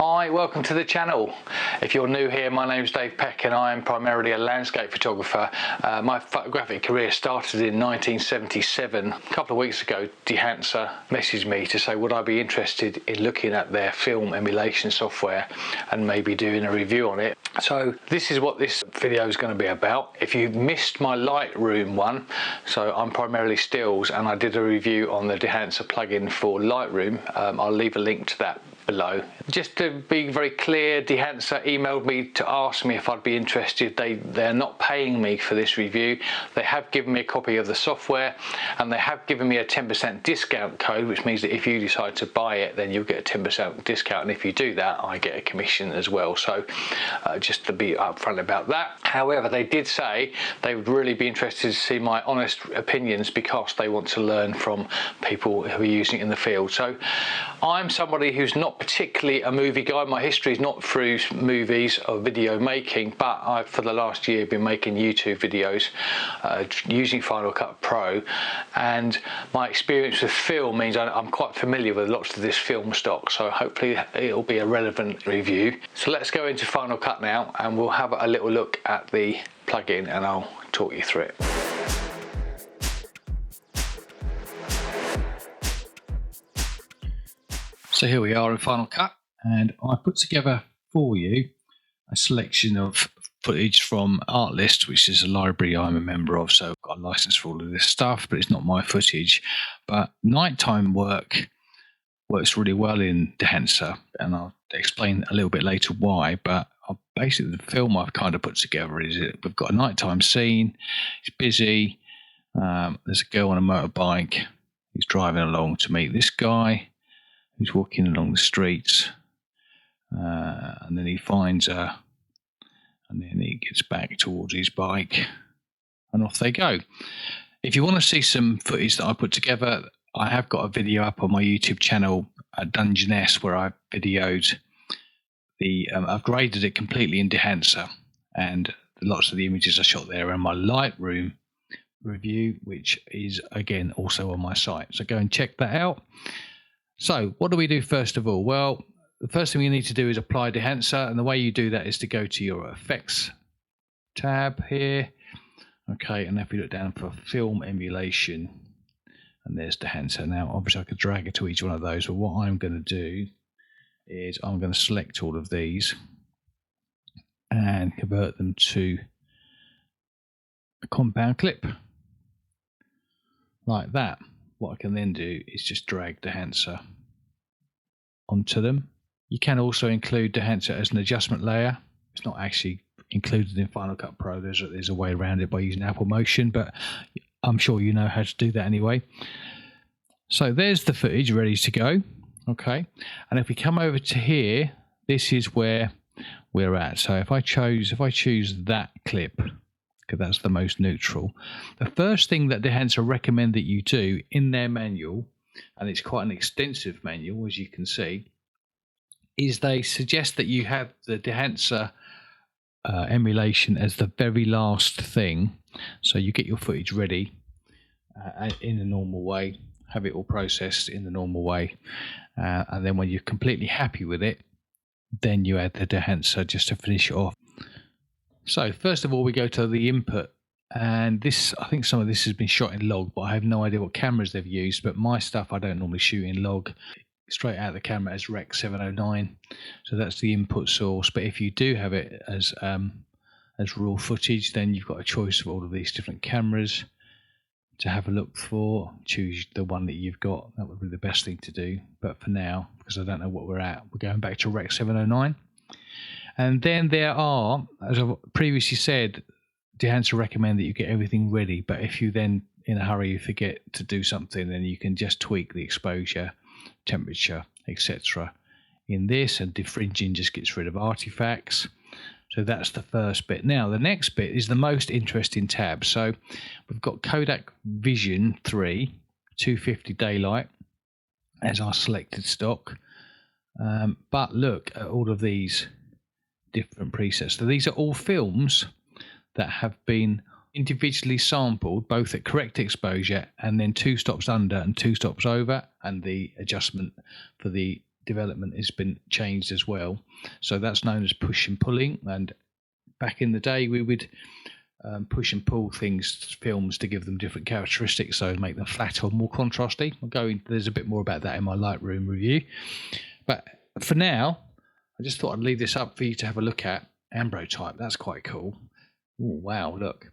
Hi, welcome to the channel. If you're new here, my name's Dave Peck and I am primarily a landscape photographer. My photographic career started in 1977. A couple of weeks ago, Dehancer messaged me to say would I be interested in looking at their film emulation software and maybe doing a review on it. So this is what this video is going to be about. If you missed my Lightroom one, so I'm primarily stills and I did a review on the Dehancer plugin for Lightroom. I'll leave a link to that below. Just to be very clear, Dehancer emailed me to ask me if I'd be interested. They're not paying me for this review. They have given me a copy of the software and they have given me a 10% discount code, which means that if you decide to buy it, then you'll get a 10% discount, and if you do that, I get a commission as well. So just to be upfront about that. However, they did say they would really be interested to see my honest opinions because they want to learn from people who are using it in the field. So I'm somebody who's not particularly a movie guy. My history is not through movies or video making, but I've for the last year been making YouTube videos using Final Cut Pro, and my experience with film means I'm quite familiar with lots of this film stock, so hopefully it'll be a relevant review. So let's go into Final Cut now and we'll have a little look at the plugin and I'll talk you through it. So here we are in Final Cut, and I put together for you a selection of footage from Artlist, which is a library I'm a member of, so I've got a license for all of this stuff, but it's not my footage. But nighttime work works really well in Dehancer, and I'll explain a little bit later why. But basically the film I've kind of put together is we've got a nighttime scene, it's busy, there's a girl on a motorbike who's driving along to meet this guy who's walking along the streets, and then he finds her, and then he gets back towards his bike, and off they go. If you want to see some footage that I put together, I have got a video up on my YouTube channel, Dungeness, where I videoed I've graded it completely in Dehancer, and lots of the images I shot there are in my Lightroom review, which is again also on my site. So go and check that out. So what do we do first of all? Well, the first thing you need to do is apply Dehancer, and the way you do that is to go to your effects tab here. Okay, and if we look down for film emulation, and there's Dehancer. Now obviously I could drag it to each one of those, but what I'm going to do is I'm going to select all of these and convert them to a compound clip like that. What I can then do is just drag Dehancer onto them. You can also include Dehancer as an adjustment layer. It's not actually included in Final Cut Pro. There's a way around it by using Apple Motion, but I'm sure you know how to do that anyway. So there's the footage ready to go. Okay, and if we come over to here, this is where we're at. So if I choose that clip, because that's the most neutral, the first thing that Dehancer recommend that you do in their manual, and it's quite an extensive manual as you can see, is they suggest that you have the Dehancer emulation as the very last thing. So you get your footage ready in the normal way, have it all processed in the normal way, and then when you're completely happy with it, then you add the Dehancer just to finish it off. So first of all, we go to the input, and this, I think some of this has been shot in log, but I have no idea what cameras they've used. But my stuff I don't normally shoot in log, straight out of the camera as Rec 709, so that's the input source. But if you do have it as raw footage, then you've got a choice of all of these different cameras to have a look for. Choose the one that you've got. That would be the best thing to do. But for now, because I don't know what we're at, we're going back to Rec 709. And then there are, as I've previously said, Dehancer recommend that you get everything ready. But if you then, in a hurry, you forget to do something, then you can just tweak the exposure, temperature, etc. in this, and defringing just gets rid of artifacts. So that's the first bit. Now the next bit is the most interesting tab. So we've got Kodak Vision 3 250 daylight as our selected stock, but look at all of these different presets. So these are all films that have been individually sampled, both at correct exposure and then 2 stops under and 2 stops over, and the adjustment for the development has been changed as well. So that's known as push and pulling. And back in the day, we would push and pull films to give them different characteristics, so make them flatter or more contrasty. There's a bit more about that in my Lightroom review. But for now, I just thought I'd leave this up for you to have a look at. Ambrotype, that's quite cool. Oh, wow, look.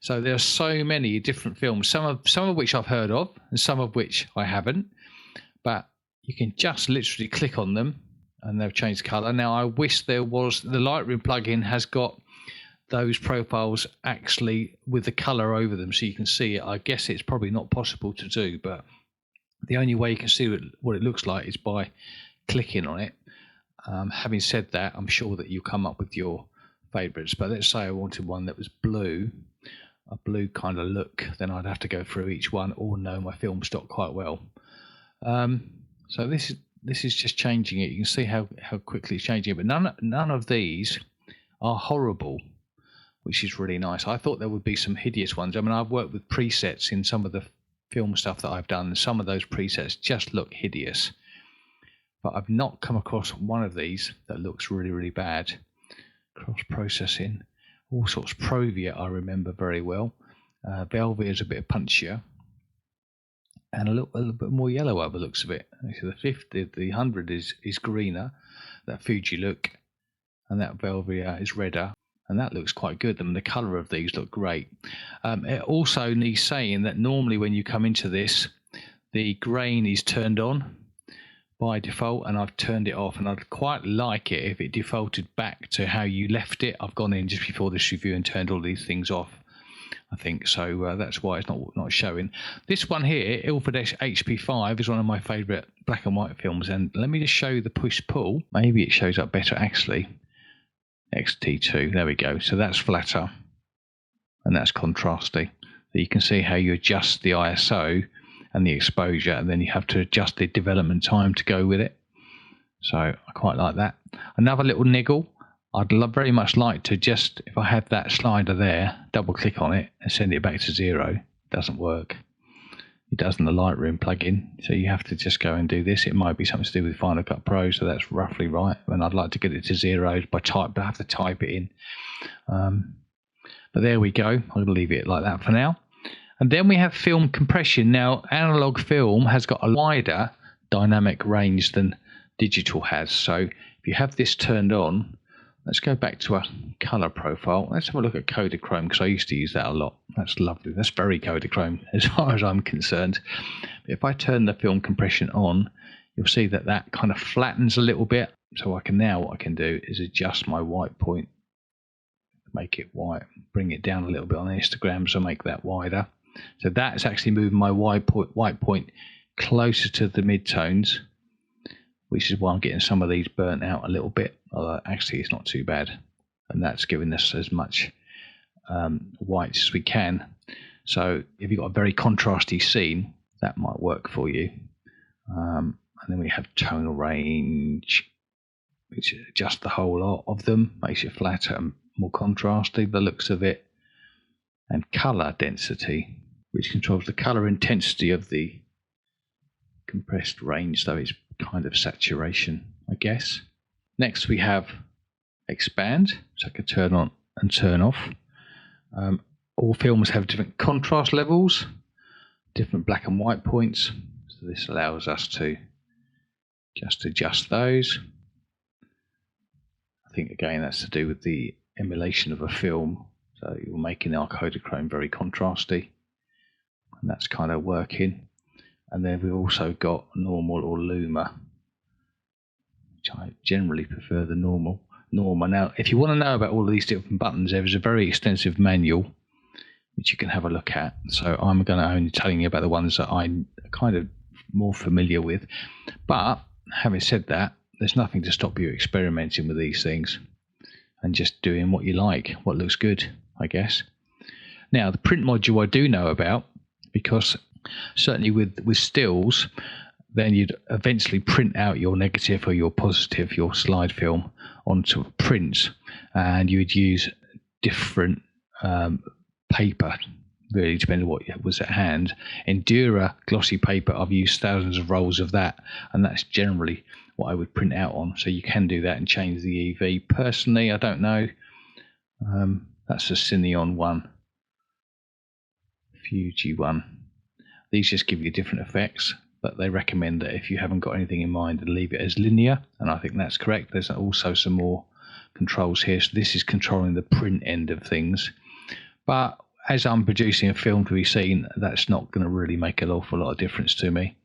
So there are so many different films, some of which I've heard of and some of which I haven't. But you can just literally click on them and they've changed colour. Now, I wish the Lightroom plugin has got those profiles actually with the colour over them so you can see it. I guess it's probably not possible to do, but the only way you can see what it looks like is by clicking on it. Having said that, I'm sure that you'll come up with your favourites, but let's say I wanted one that was blue, a blue kind of look, then I'd have to go through each one or know my film stock quite well. So this is just changing it. You can see how quickly it's changing it, but none of these are horrible, which is really nice. I thought there would be some hideous ones. I mean, I've worked with presets in some of the film stuff that I've done, and some of those presets just look hideous. But I've not come across one of these that looks really, really bad. Cross-processing, all sorts. Provia I remember very well. Velvet is a bit punchier. And a little bit more yellow over the looks of it. So the 100 is greener, that Fuji look, and that Velvet is redder. And that looks quite good. I mean, the colour of these look great. It also needs saying that normally when you come into this, the grain is turned on by default, and I've turned it off, and I'd quite like it if it defaulted back to how you left it. I've gone in just before this review and turned all these things off, I think. So that's why it's not showing. This one here, Ilford HP5, is one of my favourite black and white films. And let me just show you the push-pull. Maybe it shows up better, actually. XT2, there we go. So that's flatter and that's contrasty. So you can see how you adjust the ISO and the exposure, and then you have to adjust the development time to go with it. So I quite like that. Another little niggle, I'd very much like to just, if I have that slider there, double click on it and send it back to 0. It doesn't work. It does in the Lightroom plugin, so you have to just go and do this. It might be something to do with Final Cut Pro, so that's roughly right. And I'd like to get it to 0 by type, but I have to type it in. But there we go. I'll leave it like that for now. And then we have film compression. Now, analog film has got a wider dynamic range than digital has. So if you have this turned on, let's go back to a color profile. Let's have a look at Kodachrome, because I used to use that a lot. That's lovely. That's very Kodachrome as far as I'm concerned. But if I turn the film compression on, you'll see that that kind of flattens a little bit. So what I can do is adjust my white point, make it white, bring it down a little bit on Instagram, so make that wider. So that's actually moving my white point closer to the midtones, which is why I'm getting some of these burnt out a little bit. Although actually it's not too bad, and that's giving us as much white as we can. So if you've got a very contrasty scene, that might work for you. And then we have tonal range, which adjusts the whole lot of them, makes it flatter and more contrasty, the looks of it. And color density, which controls the color intensity of the compressed range, so it's kind of saturation, I guess. Next we have expand, so I can turn on and turn off. All films have different contrast levels, different black and white points, so this allows us to just adjust those. I think again that's to do with the emulation of a film, so you're making our Kodachrome very contrasty, and that's kind of working. And then we've also got normal or luma, which I generally prefer the normal. Now, if you want to know about all of these different buttons, there is a very extensive manual which you can have a look at. So I'm going to only telling you about the ones that I'm kind of more familiar with. But having said that, there's nothing to stop you experimenting with these things and just doing what you like, what looks good, I guess. Now, the print module I do know about, because certainly with stills, then you'd eventually print out your negative or your positive, your slide film, onto prints, and you would use different paper, really depending on what was at hand. Endura glossy paper, I've used thousands of rolls of that, and that's generally what I would print out on. So you can do that and change the EV. Personally, I don't know. That's a Cineon one, Fuji one. These just give you different effects, but they recommend that if you haven't got anything in mind, to leave it as linear, and I think that's correct. There's also some more controls here. So this is controlling the print end of things, but as I'm producing a film to be seen, that's not going to really make an awful lot of difference to me.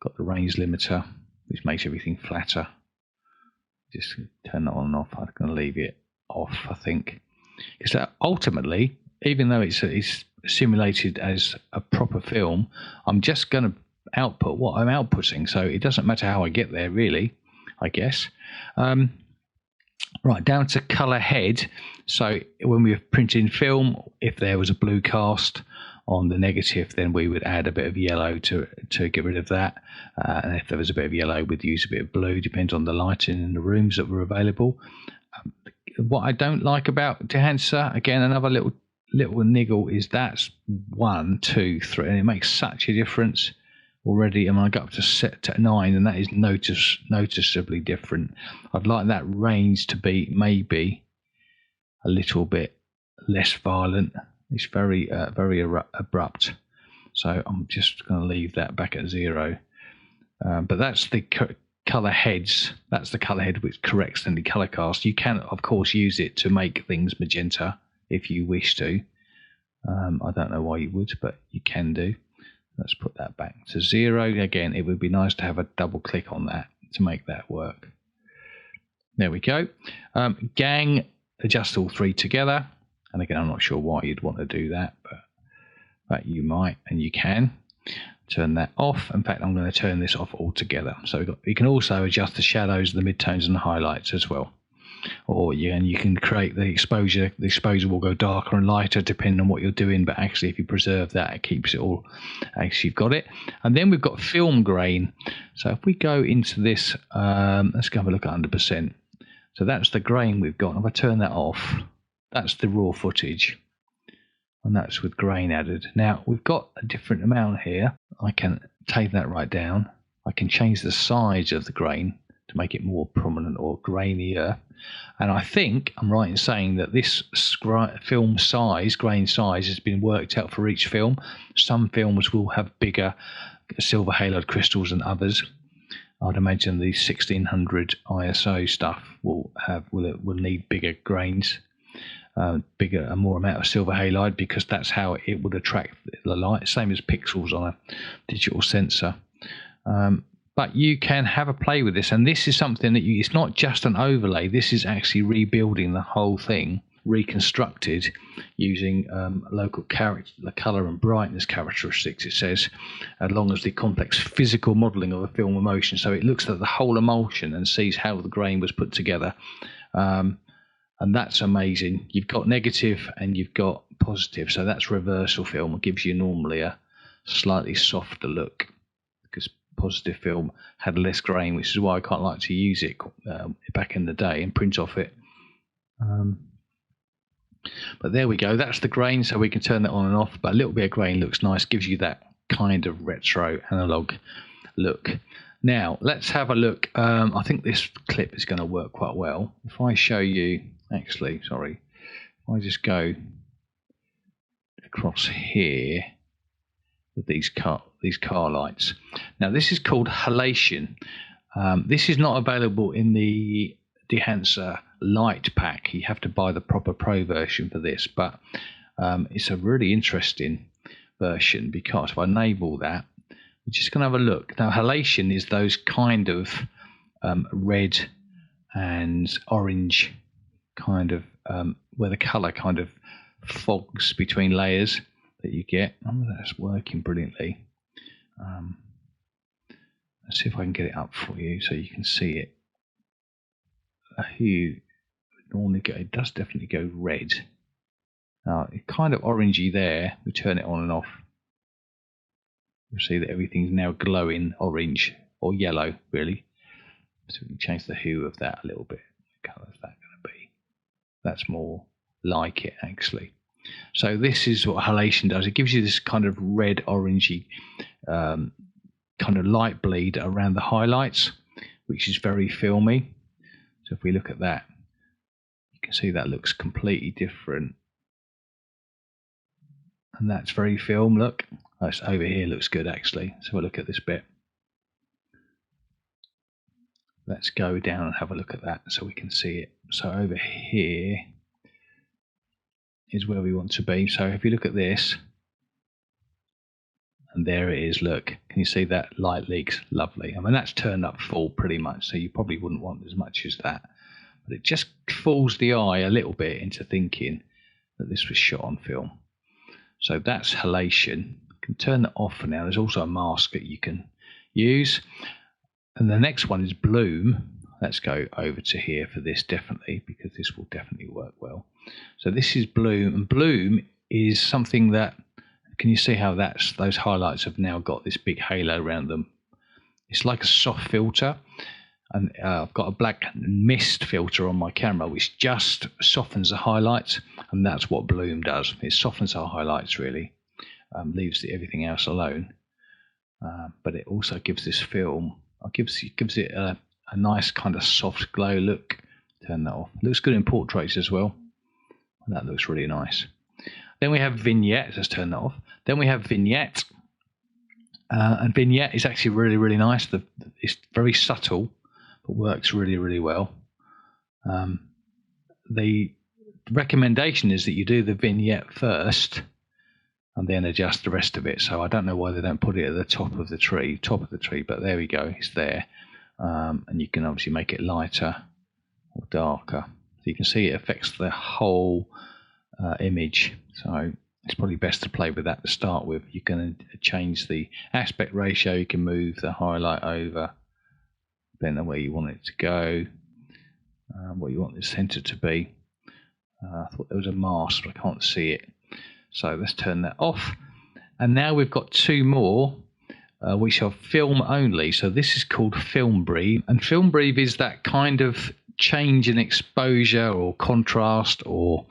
Got the range limiter, which makes everything flatter. Just turn that on and off. I'm going to leave it off, I think, because ultimately, even though it's simulated as a proper film, I'm just going to output what I'm outputting, so it doesn't matter how I get there, really, I guess. Right, down to color head. So when we were printing film, if there was a blue cast on the negative, then we would add a bit of yellow to get rid of that, and if there was a bit of yellow, we'd use a bit of blue, depends on the lighting in the rooms that were available. What I don't like about Dehancer, again, another little niggle, is that's 1, 2, 3, and it makes such a difference already. I go up to set to 9, and that is noticeably different. I'd like that range to be maybe a little bit less violent. It's very abrupt, so I'm just going to leave that back at 0. But that's the color heads. That's the color head which corrects any color cast. You can, of course, use it to make things magenta if you wish to. I don't know why you would, but you can do. Let's put that back to 0. Again, it would be nice to have a double click on that to make that work. There we go. Gang, adjust all 3 together. And again, I'm not sure why you'd want to do that, but you might, and you can. Turn that off. In fact, I'm going to turn this off altogether. So you can also adjust the shadows, the midtones, and the highlights as well. Or you can create the exposure. The exposure will go darker and lighter depending on what you're doing, but actually if you preserve that, it keeps it all, actually you've got it. And then we've got film grain. So if we go into this, let's go have a look at 100%. So that's the grain we've got. If I turn that off, that's the raw footage, and that's with grain added. Now we've got a different amount here. I can take that right down. I can change the size of the grain to make it more prominent or grainier. And I think I'm right in saying that this film size, grain size, has been worked out for each film. Some films will have bigger silver haloid crystals than others. I'd imagine the 1600 ISO stuff will need bigger grains, a more amount of silver halide, because that's how it would attract the light, same as pixels on a digital sensor. But you can have a play with this, and this is something that it's not just an overlay. This is actually rebuilding the whole thing, reconstructed using local color and brightness characteristics, it says, as long as the complex physical modeling of a film emulsion. So it looks at the whole emulsion and sees how the grain was put together. And that's amazing. You've got negative and you've got positive. So that's reversal film. It gives you normally a slightly softer look, because positive film had less grain, which is why I quite like to use it back in the day and print off it. But there we go. That's the grain, so we can turn that on and off. But a little bit of grain looks nice, gives you that kind of retro analog look. Now let's have a look. I think this clip is going to work quite well. If I show you, actually, sorry, if I just go across here with these car lights. Now this is called halation. This is not available in the Dehancer light pack. You have to buy the proper pro version for this, but it's a really interesting version, because if I enable that, we're just going to have a look. Now halation is those kind of red and orange kind of where the color kind of fogs between layers that you get. Oh, that's working brilliantly. Let's see if I can get it up for you so you can see it. You normally go, it does definitely go red. Now it's kind of orangey there. We turn it on and off. You'll see that everything's now glowing orange or yellow, really. So we can change the hue of that a little bit. What colour is that going to be? That's more like it, actually. So this is what halation does. It gives you this kind of red orangey kind of light bleed around the highlights, which is very filmy. So if we look at that, you can see that looks completely different. And that's very film, look. That's over here looks good actually. So we'll look at this bit. Let's go down and have a look at that so we can see it. So over here is where we want to be. So if you look at this, and there it is, look. Can you see that light leaks? Lovely. I mean, that's turned up full pretty much, so you probably wouldn't want as much as that. But it just fools the eye a little bit into thinking that this was shot on film. So that's halation. You can turn that off for now. There's also a mask that you can use. And the next one is bloom. Let's go over to here for this definitely, because this will definitely work well. So this is bloom, and bloom is something that, can you see how those highlights have now got this big halo around them? It's like a soft filter, and I've got a black mist filter on my camera which just softens the highlights, and that's what bloom does. It softens our highlights really, leaves everything else alone, but it also gives this film, gives it a nice kind of soft glow look. Turn that off. Looks good in portraits as well. That looks really nice. Then we have vignette. Let's turn that off. Then we have vignette, and vignette is actually really, really nice. It's very subtle, but works really, really well. The recommendation is that you do the vignette first, and then adjust the rest of it. So I don't know why they don't put it at the top of the tree, but there we go. It's there, and you can obviously make it lighter or darker. So you can see it affects the whole image, so it's probably best to play with that to start with. You can change the aspect ratio, you can move the highlight over, depending on where you want it to go, what you want the center to be. I thought there was a mask, but I can't see it, so let's turn that off. And now we've got two more which are film only. So this is called film breathe, and film breathe is that kind of change in exposure or contrast or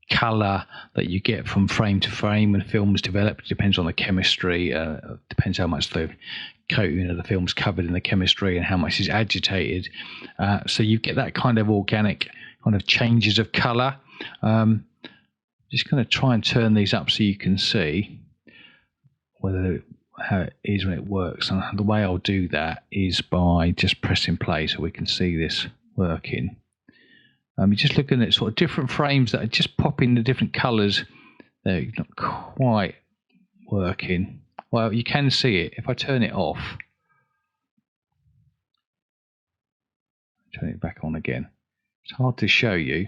color that you get from frame to frame when films develop. It depends on the chemistry, depends how much the coating of the film's covered in the chemistry and how much is agitated. So you get that kind of organic kind of changes of color. Just going to try and turn these up so you can see how it is when it works, and the way I'll do that is by just pressing play so we can see this working. You're just looking at sort of different frames that are just popping the different colours. They're not quite working. Well, you can see it if I turn it off. Turn it back on again. It's hard to show you,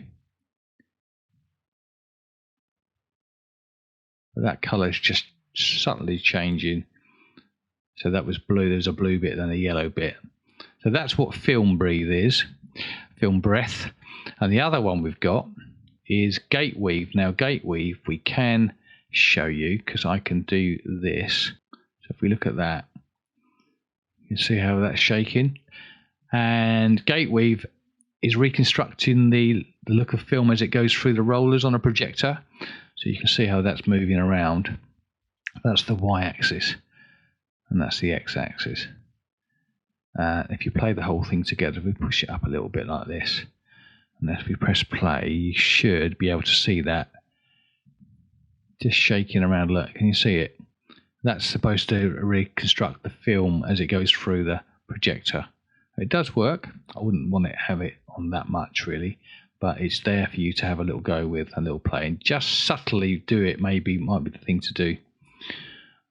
but that colour is just subtly changing. So that was blue, there's a blue bit, then a yellow bit. So that's what film breathe is, film breath. And the other one we've got is gate weave. Now gate weave we can show you because I can do this. So if we look at that, you can see how that's shaking. And gate weave is reconstructing the look of film as it goes through the rollers on a projector. So you can see how that's moving around. That's the y-axis. And that's the x-axis. If you play the whole thing together, we push it up a little bit like this, and if we press play, you should be able to see that just shaking around. Look, can you see it? That's supposed to reconstruct the film as it goes through the projector. It does work. I wouldn't want to have it on that much really, but it's there for you to have a little go with, a little play, and just subtly do it. Might be the thing to do.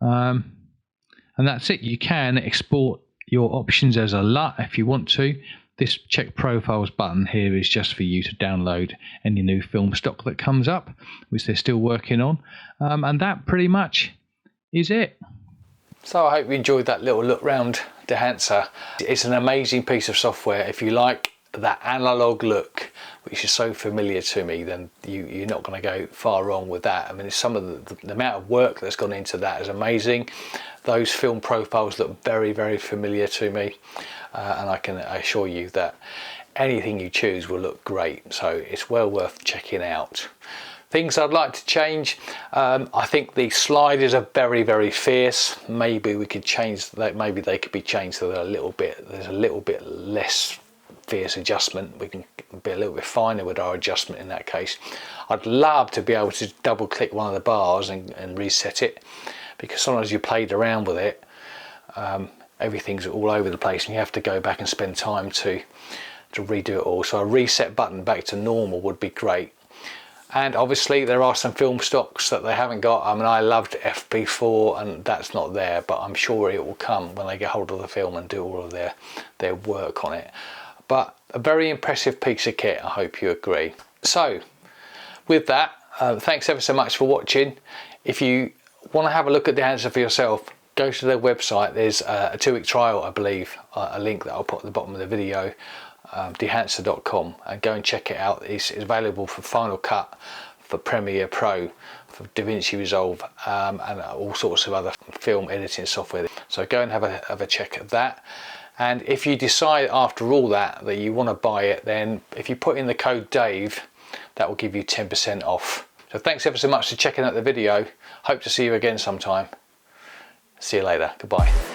And that's it. You can export your options as a LUT if you want to. This check profiles button here is just for you to download any new film stock that comes up, which they're still working on. And that pretty much is it. So I hope you enjoyed that little look round Dehancer. It's an amazing piece of software. If you like that analog look, which is so familiar to me, then you're not going to go far wrong with that. I mean, some of the amount of work that's gone into that is amazing. Those film profiles look very, very familiar to me, and I can assure you that anything you choose will look great. So it's well worth checking out. Things I'd like to change, I think the sliders are very, very fierce. Maybe we could change that. Maybe they could be changed so they're there's a little bit less fierce adjustment. We can be a little bit finer with our adjustment in that case. I'd love to be able to double click one of the bars and reset it, because sometimes you played around with it, everything's all over the place and you have to go back and spend time to redo it all. So a reset button back to normal would be great. And obviously there are some film stocks that they haven't got. I mean, I loved FP4 and that's not there, but I'm sure it will come when they get hold of the film and do all of their work on it. But a very impressive piece of kit, I hope you agree. So with that, thanks ever so much for watching. If you want to have a look at Dehancer for yourself, go to their website. There's a 2-week trial, I believe, a link that I'll put at the bottom of the video. Dehancer.com, and go and check it out. It's available for Final Cut, for Premiere Pro, for DaVinci Resolve, and all sorts of other film editing software. So go and have a check at that. And if you decide after all that you want to buy it, then if you put in the code Dave, that will give you 10% off. So thanks ever so much for checking out the video. Hope to see you again sometime. See you later. Goodbye.